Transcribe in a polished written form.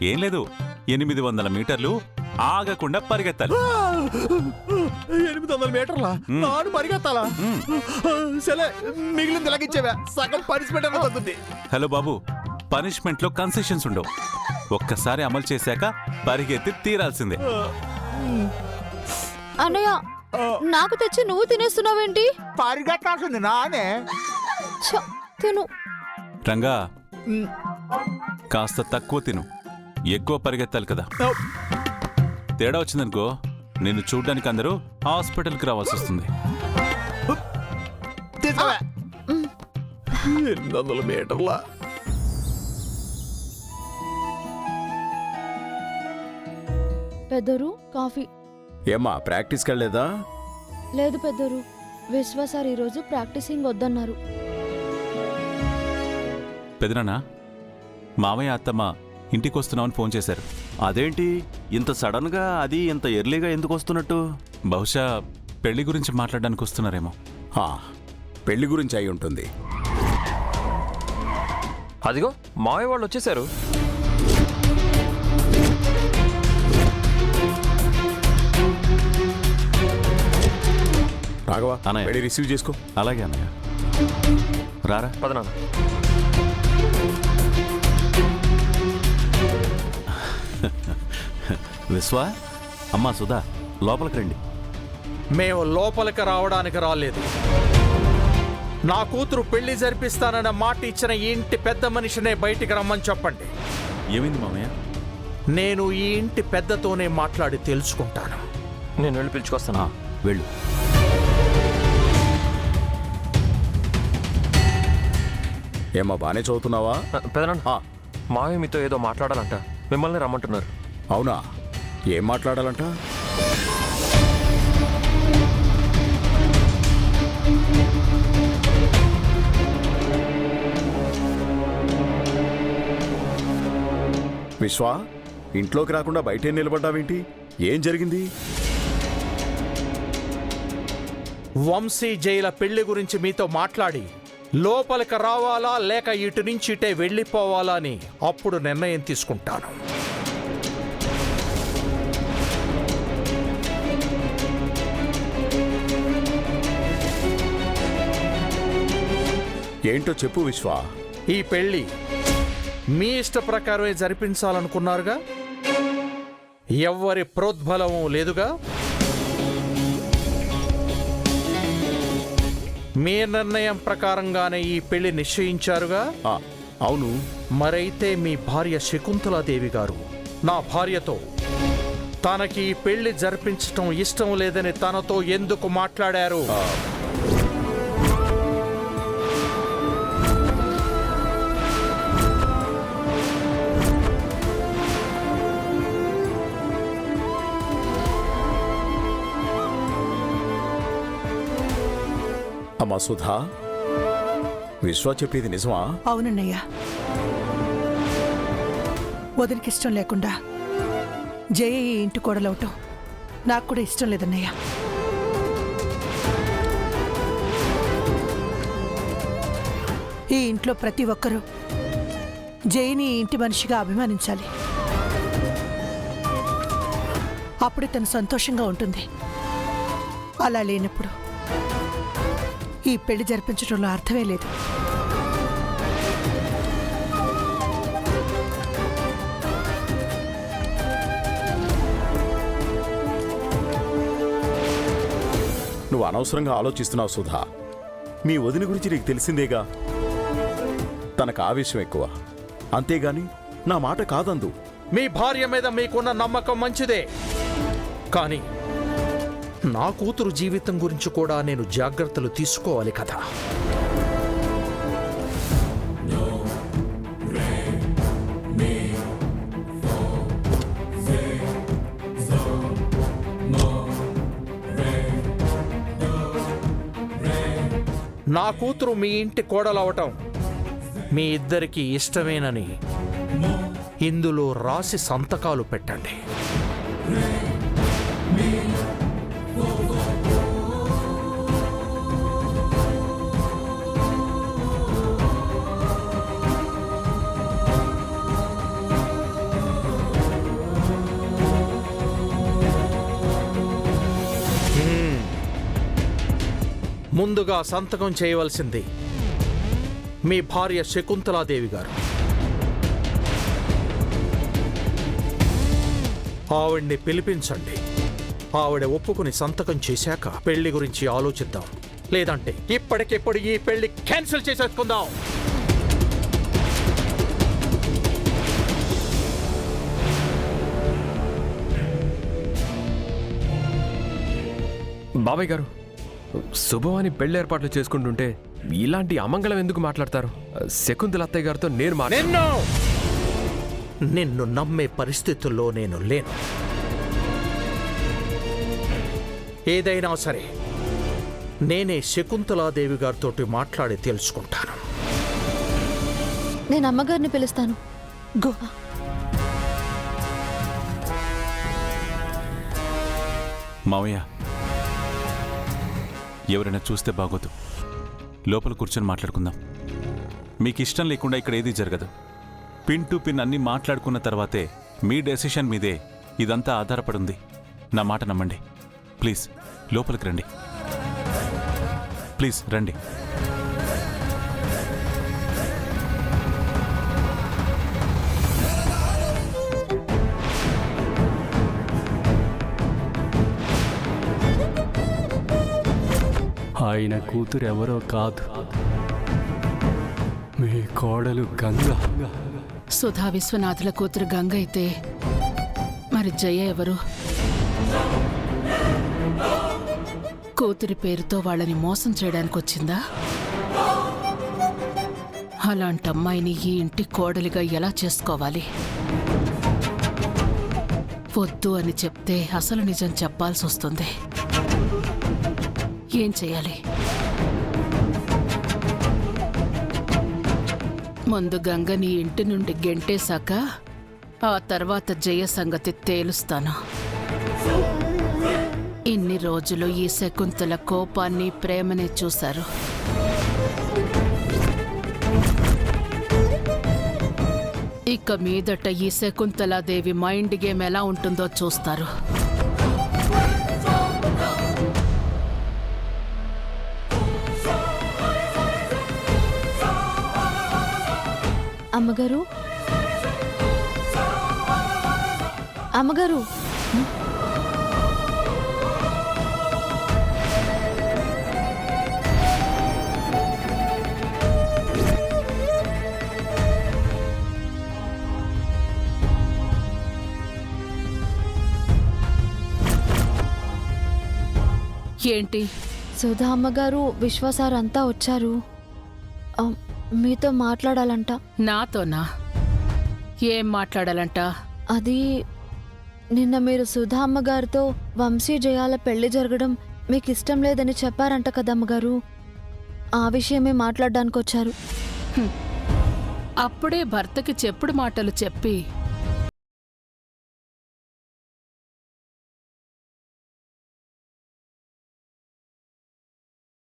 ఏం లేదు, 800 మీటర్లు ఆగకుండా పరిగెత్తాలి. 800 మీటర్లా? నాడు పరిగెత్తాలా? సరే, మిగిలింది లగించేవా, సగం పనిష్మెంట్ అవుతుంది. హలో బాబు, పనిష్మెంట్ లో కన్సెషన్స్ ఉండవు. ఒక్కసారి అమలు చేశాక పరిగెత్తి తీరాల్సిందే. అన్నయ్య, నాకు తెచ్చి నువ్వు తినేస్తున్నావేంటి? పరిగెత్తాల్సింది నానే. తిను. రంగా, కాస్త తక్కువ తిను, ఎక్కువ పరిగెత్తాలి కదా. తేడా వచ్చిందనుకో, నిన్ను చూడ్డానికి అందరూ హాస్పిటల్కి రావాల్సి వస్తుంది. 800 మీటర్లా? పెద్దరు కాఫీ. ఏమ్మా, ప్రాక్టీస్కి వెళ్ళలేదా? లేదు పెద్దరు, విశ్వ సార్ ఈరోజు ప్రాక్టీసింగ్ వద్దన్నారు. పెదనాన్న, మామయ్య అత్తమ్మ ఇంటికి వస్తున్నామని ఫోన్ చేశారు. అదేంటి ఇంత సడన్ గా, అది ఇంత ఎర్లీగా ఎందుకు వస్తున్నట్టు? బహుశా పెళ్లి గురించి మాట్లాడడానికి వస్తున్నారేమో. పెళ్లి గురించి అయి ఉంటుంది. అదిగో మావయ్య వాళ్ళు వచ్చేసారు. రాఘవా, అన్నయ్య. వెళ్ళి రిసీవ్ చేసుకో. అలాగే అన్నయ్య. రారా. పదనాన్న. విశ్వ, అమ్మా సుధా, లోపలికి రండి. మేము లోపలికి రావడానికి రాలేదు. నా కూతురు పెళ్లి జరిపిస్తానన్న మాట ఇచ్చిన ఈ ఇంటి పెద్ద మనిషినే బయటికి రమ్మని చెప్పండి. ఏమైంది మామయ్య? నేను ఈ ఇంటి పెద్దతోనే మాట్లాడి తెలుసుకుంటాను. నేను వెళ్ళి పిలుచుకొస్తాను. వెళ్ళు. ఏమ్మా, బానే చదువుతున్నావా? పెదనాన్న, మావయ్య మీతో ఏదో మాట్లాడాలంట, మిమ్మల్ని రమ్మంటున్నారు. అవునా? ఏం మాట్లాడాలంట? విశ్వా, ఇంట్లోకి రాకుండా బయటే నిలబడ్డావేంటి? ఏం జరిగింది? వంశీ జైల పెళ్లి గురించి మీతో మాట్లాడి లోపలికి రావాలా లేక ఇటు నుంచి ఇటే వెళ్ళిపోవాలా అని అప్పుడు నిర్ణయం తీసుకుంటాను. ఏంటో చెప్పు విశ్వా. ఈ పెళ్లి మీ ఇష్ట ప్రకారమే జరిపించాలనుకున్నారుగా? ఎవ్వరి ప్రోద్బలము లేదుగా? మీ నిర్ణయం ప్రకారంగానే ఈ పెళ్లి నిశ్చయించారుగా? అవును. మరైతే మీ భార్య శకుంతలాదేవి గారు నా భార్యతో తనకి ఈ పెళ్లి జరిపించటం ఇష్టం లేదని తనతో ఎందుకు మాట్లాడారు? అమ్మా సుధా, విశ్వ చెప్పేది నిజమా? అవునన్నయ్య. వదిలికిష్టం లేకుండా జయ ఈ ఇంటి కోడలవటం నాకు కూడా ఇష్టం లేదన్నయ్య. ఈ ఇంట్లో ప్రతి ఒక్కరూ జయని ఈ ఇంటి మనిషిగా అభిమానించాలి. అప్పుడే తను సంతోషంగా ఉంటుంది. అలా లేనప్పుడు ఈ పెళ్లి జరిపించడంలో అర్థమే లేదు. నువ్వు అనవసరంగా ఆలోచిస్తున్నావు సుధా. మీ వదిన గురించి నీకు తెలిసిందేగా. తనకు ఆవేశం ఎక్కువ, అంతేగాని నా మాట కాదందు. మీ భార్య మీద మీకున్న నమ్మకం మంచిదే, కానీ నా కూతురు జీవితం గురించి కూడా నేను జాగ్రత్తలు తీసుకోవాలి కదా. నా కూతురు మీ ఇంటి కోడలవటం మీ ఇద్దరికీ ఇష్టమేనని ఇందులో రాసి సంతకాలు పెట్టండి. ముందుగా సంతకం చేయవలసింది మీ భార్య శకుంతలాదేవి గారు. ఆవిడ్ని పిలిపించండి. ఆవిడ ఒప్పుకుని సంతకం చేశాక పెళ్లి గురించి ఆలోచిద్దాం. లేదంటే ఇప్పటికిప్పుడు ఈ పెళ్లి క్యాన్సిల్ చేసేసుకుందాం. బాబాయ్ గారు, శుభవాని పెళ్లి ఏర్పాట్లు చేసుకుంటుంటే ఇలాంటి అమంగళం ఎందుకు మాట్లాడతారు? శకుంతల అత్తయ్య గారితో నేను నిన్ను నమ్మే పరిస్థితుల్లో నేను లేను. ఏదైనా సరే నేనే శకుంతలాదేవి గారితో మాట్లాడి తెలుసుకుంటాను. నేను అమ్మగారిని పిలుస్తాను. గో. మావయ్య, ఎవరైనా చూస్తే బాగోదు. లోపల కూర్చొని మాట్లాడుకుందాం. మీకు ఇష్టం లేకుండా ఇక్కడ ఏదీ జరగదు. పిన్ టు పిన్ అన్నీ మాట్లాడుకున్న తర్వాతే మీ డెసిషన్ మీదే ఇదంతా ఆధారపడింది. నా మాట నమ్మండి. ప్లీజ్ లోపలికి రండి. ప్లీజ్ రండి. ఆయన కూతురు ఎవరో కాదు, మీ కోడలు గంగ. సుధా విశ్వనాథుల కూతురు గంగ అయితే మరి జయ ఎవరు? కూతురి పేరుతో వాళ్ళని మోసం చేయడానికి వచ్చిందా? అలాంటి అమ్మాయిని ఈ ఇంటి కోడలిగా ఎలా చేసుకోవాలి? వద్దు అని చెప్తే అసలు నిజం చెప్పాల్సి వస్తుంది. ఏం చేయాలి? ముందు గంగని ఇంటి నుండి గెంటేశాక ఆ తర్వాత జయ సంగతి తేలుస్తాను. ఇన్ని రోజులు ఈ శకుంతల కోపాన్ని ప్రేమనే చూశారు. ఇక మీదట ఈ శకుంతలాదేవి మైండ్ గేమ్ ఎలా ఉంటుందో చూస్తారు. అమ్మగారు, అమ్మగారు, ఏంటి? సుధా అమ్మగారు, విశ్వాసారు అంతా వచ్చారు. మీతో మాట్లాడాలంట. నాతోనా? ఏం మాట్లాడాలంట? అది నిన్న మీరు సుధా అమ్మగారితో వంశీ జయాల పెళ్లి జరగడం మీకు ఇష్టం లేదని చెప్పారంట కదమ్మగారు. ఆ విషయమే మాట్లాడడానికి వచ్చారు. అప్పుడే భర్తకి చెప్పుడు మాటలు చెప్పి